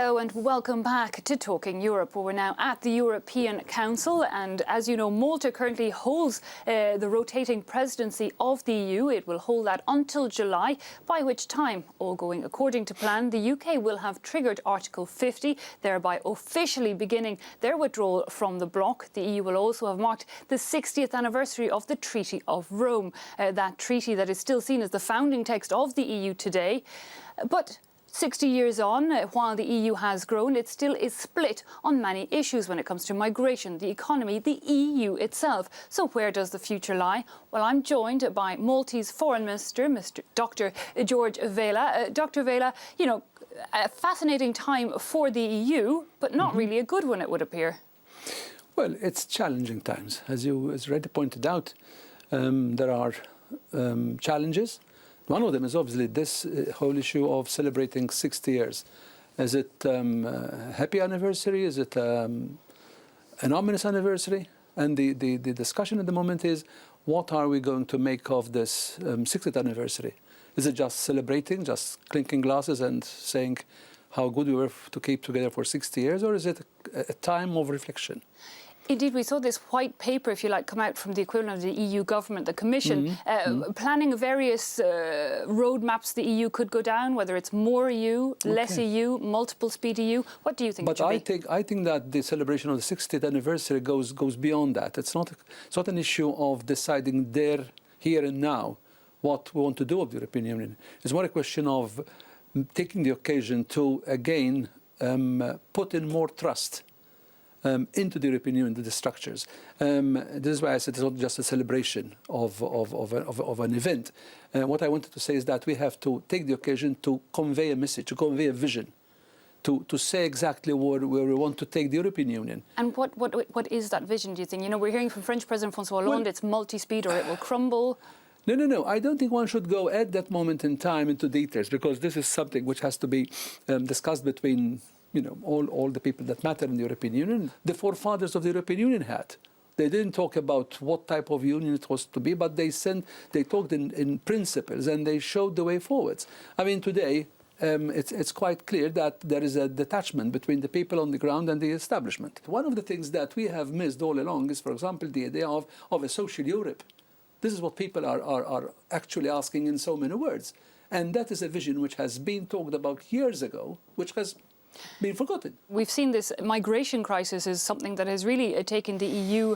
Hello and welcome back to Talking Europe, where we're now at the European Council. And as you know, Malta currently holds the rotating presidency of the EU. It will hold that until July, by which time, all going according to plan, the UK will have triggered Article 50, thereby officially beginning their withdrawal from the bloc. The EU will also have marked the 60th anniversary of the Treaty of Rome, that treaty that is still seen as the founding text of the EU today. But 60 years on, while the EU has grown, it still is split on many issues when it comes to migration, the economy, the EU itself. So where does the future lie? Well, I'm joined by Maltese Foreign Minister, Dr. George Vella. Dr. Vella, you know, a fascinating time for the EU, but not really a good one, it would appear. Well, it's challenging times. As already pointed out, there are challenges. One of them is obviously this whole issue of celebrating 60 years. Is it a happy anniversary? Is it an ominous anniversary? And the discussion at the moment is, what are we going to make of this 60th anniversary? Is it just celebrating, just clinking glasses and saying how good we were to keep together for 60 years? Or is it a time of reflection? Indeed, we saw this white paper, if you like, come out from the equivalent of the EU government, the Commission, planning various roadmaps the EU could go down, whether it's more EU, less EU, multiple speed EU. What do you think it should be? I think that the celebration of the 60th anniversary goes beyond that. It's not an issue of deciding there, here and now, what we want to do with the European Union. It's more a question of taking the occasion to, again, put in more trust into the European Union, the structures. This is why I said it's not just a celebration of an event. What I wanted to say is that we have to take the occasion to convey a message, to convey a vision, to say exactly where we want to take the European Union. And what is that vision, do you think? You know, we're hearing from French President François Hollande, it's multi-speed or it will crumble. No. I don't think one should go at that moment in time into details, because this is something which has to be discussed between all the people that matter in the European Union. The forefathers of the European Union had. They didn't talk about what type of union it was to be, but they talked in principles and they showed the way forwards. I mean, today, it's quite clear that there is a detachment between the people on the ground and the establishment. One of the things that we have missed all along is, for example, the idea of a social Europe. This is what people are actually asking in so many words. And that is a vision which has been talked about years ago, which has been forgotten. We've seen this migration crisis is something that has really taken the EU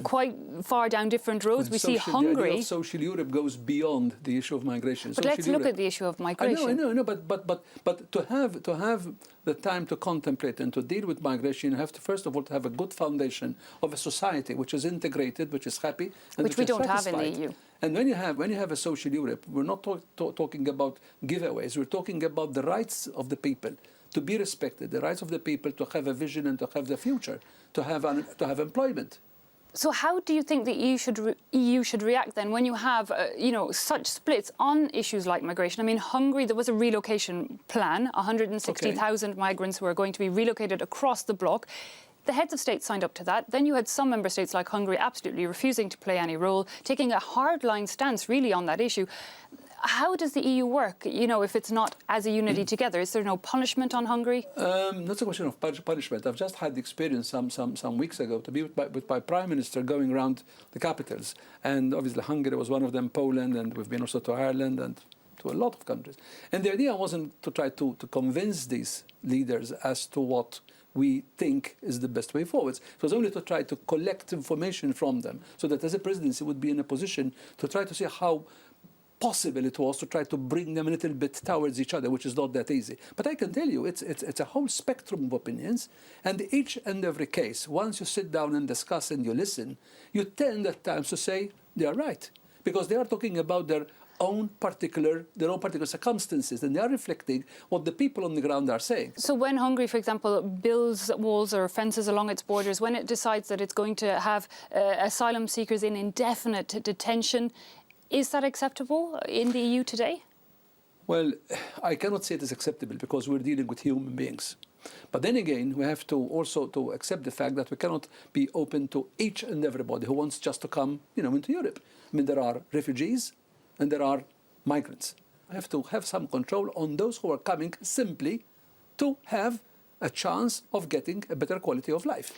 quite far down different roads. We see Hungary. The idea of social Europe goes beyond the issue of migration. But let's look at the issue of migration. I know. But to have the time to contemplate and to deal with migration, you have to first of all to have a good foundation of a society which is integrated, which is happy, and which we don't have in the EU. And when you have a social Europe, we're not talking about giveaways. We're talking about the rights of the people to be respected, the rights of the people to have a vision and to have the future, to have employment. So how do you think the EU should react then when you have such splits on issues like migration? I mean, Hungary, there was a relocation plan, 160,000 migrants who are going to be relocated across the bloc. The heads of state signed up to that. Then you had some member states like Hungary absolutely refusing to play any role, taking a hardline stance really on that issue. How does the EU work, if it's not as a unity together? Is there no punishment on Hungary? That's a question of punishment. I've just had the experience some weeks ago to be with my Prime Minister going around the capitals. And obviously Hungary was one of them, Poland, and we've been also to Ireland and to a lot of countries. And the idea wasn't to try to convince these leaders as to what we think is the best way forward. It was only to try to collect information from them so that as a presidency would be in a position to try to see how possible it was to try to bring them a little bit towards each other, which is not that easy. But I can tell you, it's a whole spectrum of opinions, and each and every case, once you sit down and discuss and you listen, you tend at times to say they are right, because they are talking about their own particular circumstances, and they are reflecting what the people on the ground are saying. So when Hungary, for example, builds walls or fences along its borders, when it decides that it's going to have asylum seekers in indefinite detention, is that acceptable in the EU today? Well, I cannot say it is acceptable because we're dealing with human beings. But then again, we have to also to accept the fact that we cannot be open to each and everybody who wants just to come, into Europe. I mean, there are refugees and there are migrants. We have to have some control on those who are coming simply to have a chance of getting a better quality of life.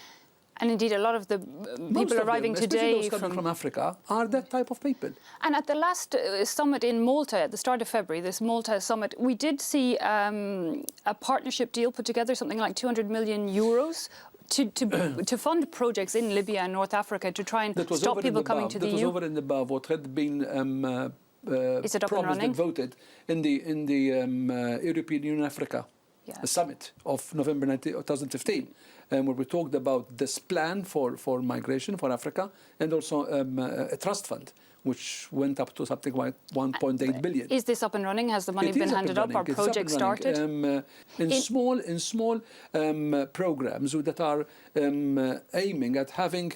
And indeed, a lot of the people arriving today those coming from Africa are that type of people. And at the last summit in Malta, at the start of February, this Malta summit, we did see a partnership deal put together, something like 200 million euros to fund projects in Libya and North Africa to try and stop people coming to the EU. That was over and above what had been Is it up and promised running? and voted in the European Union Africa summit of November 2015, where we talked about this plan for migration for Africa, and also a trust fund which went up to something like 1.8 billion. Is this up and running? Has the money been handed up? Are projects started? In small programs that are aiming at having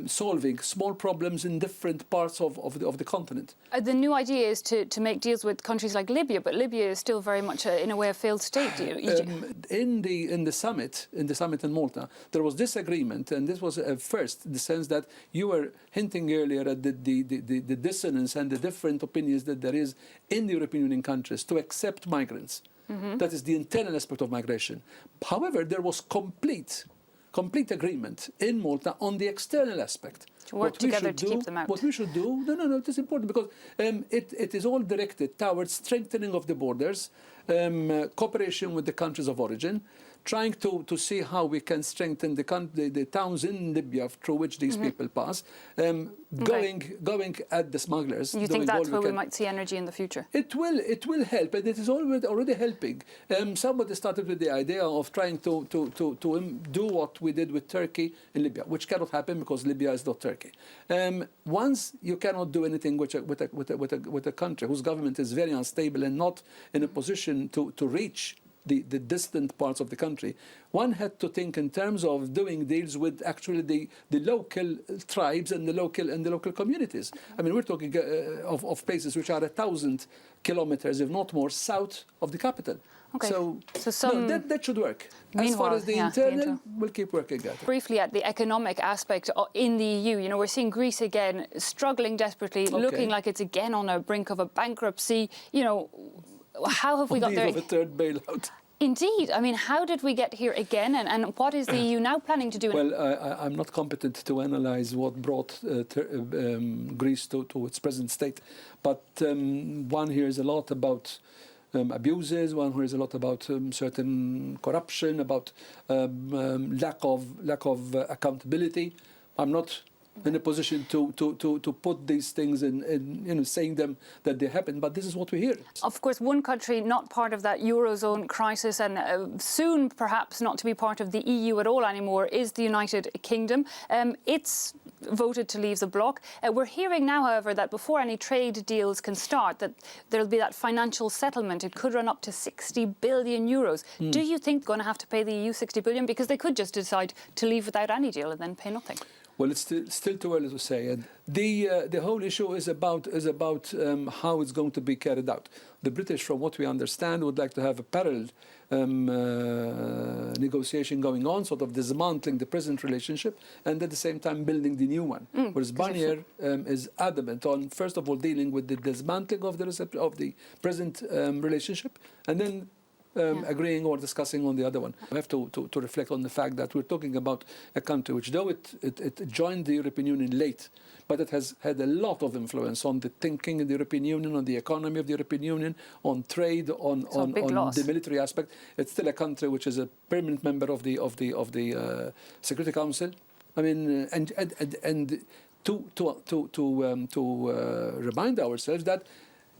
solving small problems in different parts of the continent. The new idea is to make deals with countries like Libya, but Libya is still very much, in a way, a failed state. In the summit in Malta, there was disagreement, and this was first, in the sense that you were hinting earlier at the dissonance and the different opinions that there is in the European Union countries to accept migrants. That is the internal aspect of migration. However, there was complete agreement in Malta on the external aspect. To work together to keep them out. What we should do, no, it is important because it is all directed towards strengthening of the borders, cooperation with the countries of origin, trying to see how we can strengthen the towns in Libya through which these people pass, going at the smugglers. You think that's where we might see energy in the future? It will help, and it is already helping. Somebody started with the idea of trying to do what we did with Turkey in Libya, which cannot happen because Libya is not Turkey. Once you cannot do anything with a country whose government is very unstable and not in a position to reach the distant parts of the country, one had to think in terms of doing deals with actually the local tribes and the local communities. I mean, we're talking of places which are 1,000 kilometers, if not more, south of the capital. Okay. So that should work. As far as the internal, we'll keep working at it. Briefly, at the economic aspect in the EU, we're seeing Greece again struggling desperately, looking like it's again on the brink of a bankruptcy. How have we got there? Of a third bailout. Indeed. I mean, how did we get here again, and what is the EU now planning to do? Well, I'm not competent to analyse what brought Greece to its present state, but one hears a lot about abuses, one hears a lot about certain corruption, about lack of accountability. I'm not in a position to put these things in saying them that they happen, but this is what we hear. Of course, one country not part of that Eurozone crisis and soon perhaps not to be part of the EU at all anymore is the United Kingdom. It's voted to leave the bloc. We're hearing now, however, that before any trade deals can start, that there'll be that financial settlement. It could run up to 60 billion euros. Do you think they're going to have to pay the EU 60 billion? Because they could just decide to leave without any deal and then pay nothing. Well, it's still too early to say. And the whole issue is about how it's going to be carried out. The British, from what we understand, would like to have a parallel negotiation going on, sort of dismantling the present relationship and at the same time building the new one. Whereas Barnier is adamant on, first of all, dealing with the dismantling of the present relationship, and then agreeing or discussing on the other one. We have to reflect on the fact that we're talking about a country which, though it joined the European Union late, but it has had a lot of influence on the thinking in the European Union, on the economy of the European Union, on trade, on the military aspect. It's still a country which is a permanent member of the Security Council. I mean, and to remind ourselves that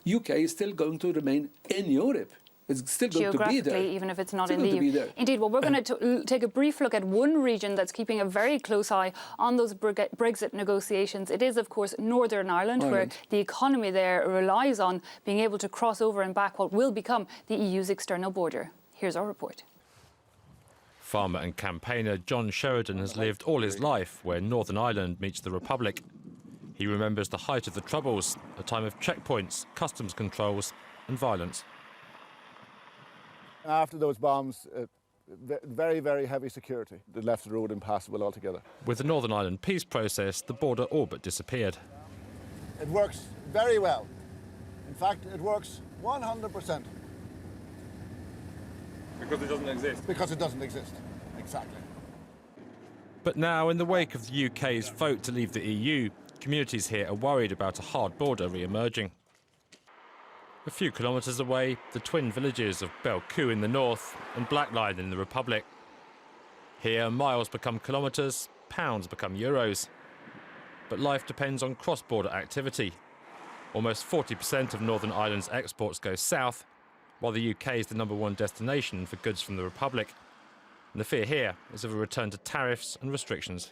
UK is still going to remain in Europe. It's still going to be there. Even if it's not in the EU. Indeed. Well, we're going to take a brief look at one region that's keeping a very close eye on those Brexit negotiations. It is, of course, Northern Ireland, where the economy there relies on being able to cross over and back what will become the EU's external border. Here's our report. Farmer and campaigner John Sheridan has lived all his life where Northern Ireland meets the Republic. He remembers the height of the Troubles, a time of checkpoints, customs controls and violence. After those bombs, very, very heavy security that left the road impassable altogether. With the Northern Ireland peace process, the border all but disappeared. It works very well. In fact, it works 100%. Because it doesn't exist. Because it doesn't exist. Exactly. But now, in the wake of the UK's vote to leave the EU, communities here are worried about a hard border re-emerging. A few kilometres away, the twin villages of Belcoo in the north and Blackline in the Republic. Here, miles become kilometres, pounds become euros. But life depends on cross-border activity. Almost 40% of Northern Ireland's exports go south, while the UK is the #1 destination for goods from the Republic. And the fear here is of a return to tariffs and restrictions.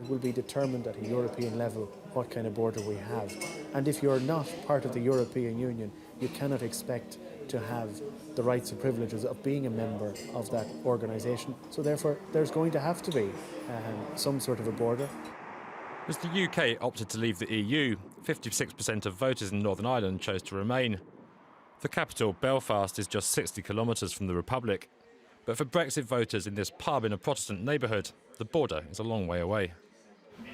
It will be determined at a European level what kind of border we have. And if you're not part of the European Union, you cannot expect to have the rights and privileges of being a member of that organisation. So therefore, there's going to have to be some sort of a border. As the UK opted to leave the EU, 56% of voters in Northern Ireland chose to remain. The capital, Belfast, is just 60 kilometres from the Republic. But for Brexit voters in this pub in a Protestant neighbourhood, the border is a long way away.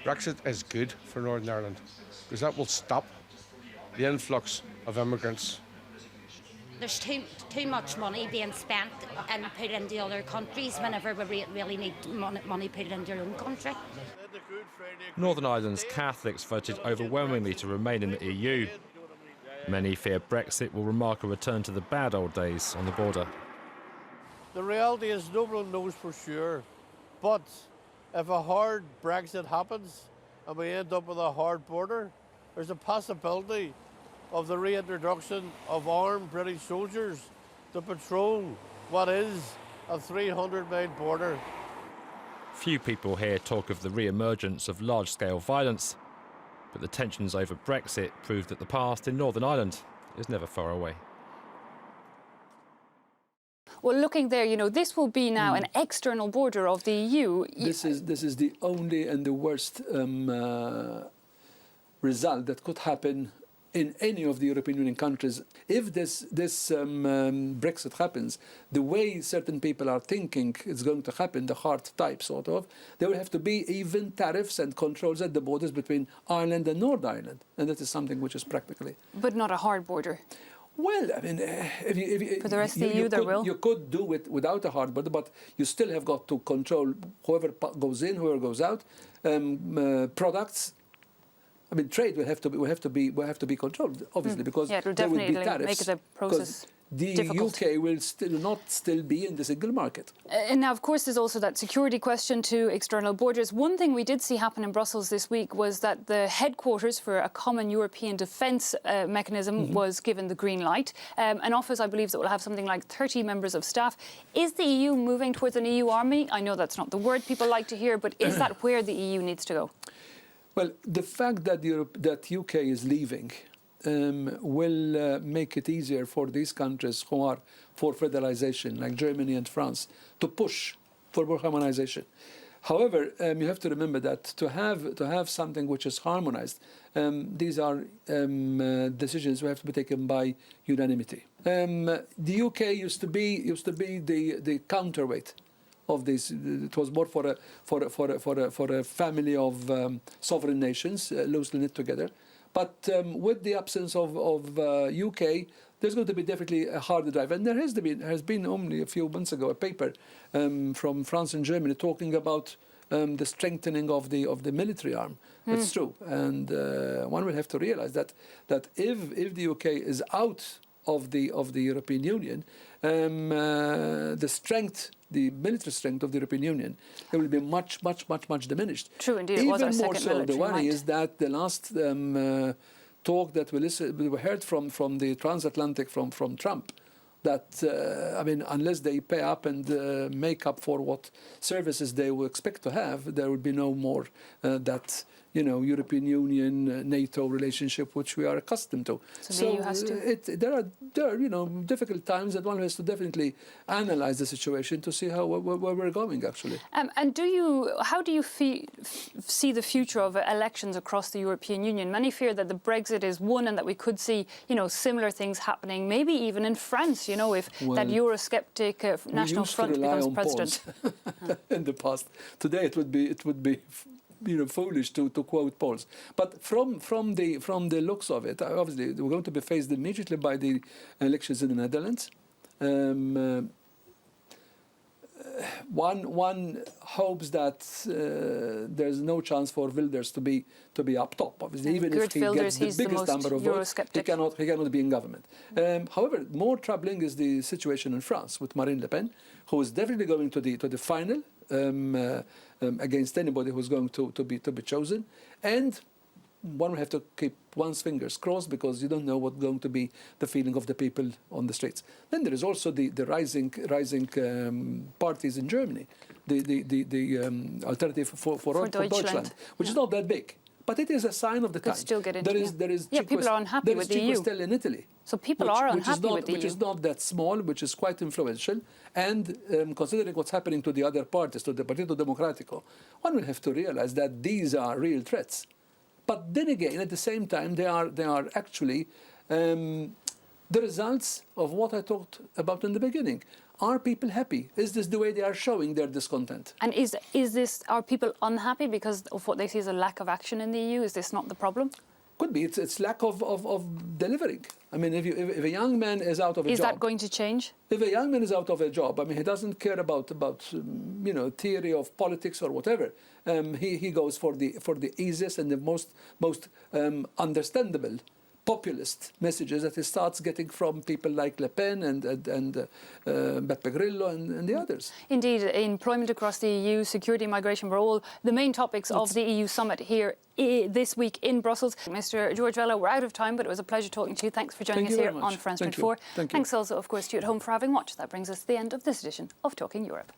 Brexit is good for Northern Ireland because that will stop the influx of immigrants. There's too much money being spent and put into other countries whenever we really need money put into our own country. Northern Ireland's Catholics voted overwhelmingly to remain in the EU. Many fear Brexit will mark a return to the bad old days on the border. The reality is no one knows for sure, but if a hard Brexit happens and we end up with a hard border, there's a possibility of the reintroduction of armed British soldiers to patrol what is a 300-mile border. Few people here talk of the re-emergence of large-scale violence, but the tensions over Brexit prove that the past in Northern Ireland is never far away. Well, looking there, you know, this will be now an external border of the EU. This is the only and the worst result that could happen in any of the European Union countries. If this Brexit happens, the way certain people are thinking it's going to happen, the hard type sort of, there will have to be even tariffs and controls at the borders between Ireland and Northern Ireland. And that is something which is practically... But not a hard border. Well, I mean, if you, for the rest of the EU, there will. You could do it without a hard border, but you still have got to control whoever goes in, whoever goes out, products. I mean, trade will have to be controlled, obviously, because yeah, it will there will definitely be tariffs. make the process the difficult. UK will not be in the single market. And now, of course, there's also that security question to external borders. One thing we did see happen in Brussels this week was that the headquarters for a common European defence mechanism was given the green light. An office, I believe, that will have something like 30 members of staff. Is the EU moving towards an EU army? I know that's not the word people like to hear, but is that where the EU needs to go? Well, the fact that UK is leaving will make it easier for these countries who are for federalization, like Germany and France, to push for more harmonization. However, you have to remember that to have something which is harmonized, these are decisions which have to be taken by unanimity. The UK used to be the counterweight of this. It was more for a family of sovereign nations, loosely knit together. But with the absence of UK, there's going to be definitely a harder drive. And there has been only a few months ago a paper from France and Germany talking about the strengthening of the military arm. That's true, and one will have to realize that if the UK is out of the European Union, the military strength of the European Union, it will be much diminished. True, indeed. Even it was our more second so, the military worry might. is that the last talk that we heard from the transatlantic from Trump, that unless they pay up and make up for what services they will expect to have, there will be no more that European Union NATO relationship which we are accustomed to. So the EU has to. There are difficult times that one has to definitely analyze the situation to see where we're going actually. And how do you see the future of elections across the European Union? Many fear that the Brexit is one and that we could see president things happening, maybe even in France. If that Eurosceptic National Front becomes president. In the past, today it would be. Foolish to quote polls, but from the looks of it, obviously we're going to be faced immediately by the elections in the Netherlands. one hopes that there's no chance for Wilders to be up top. Obviously, And even Geert if he Wilders, gets the biggest number of votes, he cannot be in government. However, more troubling is the situation in France with Marine Le Pen, who is definitely going to the final against anybody who's going to be chosen, and one will have to keep one's fingers crossed because you don't know what's going to be the feeling of the people on the streets. Then there is also the rising parties in Germany, the alternative for Deutschland, which is not that big. But it is a sign of the time. Still get into there is people are unhappy with the EU. Still in Italy. So people are unhappy with the EU. Which is not that small, which is quite influential. And considering what's happening to the other parties, to the Partito Democratico, one will have to realize that these are real threats. But then again, at the same time, they are actually the results of what I talked about in the beginning. Are people happy? Is this the way they are showing their discontent? And are people unhappy because of what they see as a lack of action in the EU? Is this not the problem? Could be. It's lack of delivering. I mean, if a young man is out of a job... Is that going to change? If a young man is out of a job, I mean, he doesn't care about theory of politics or whatever. He goes for the easiest and the most understandable populist messages that he starts getting from people like Le Pen and Beppe Grillo and the others. Indeed, employment across the EU, security, migration were all the main topics of the EU summit here this week in Brussels. Mr. George Vella, we're out of time, but it was a pleasure talking to you. Thanks for joining us here on France 24. Thank you. Thanks also, of course, to you at home for having watched. That brings us to the end of this edition of Talking Europe.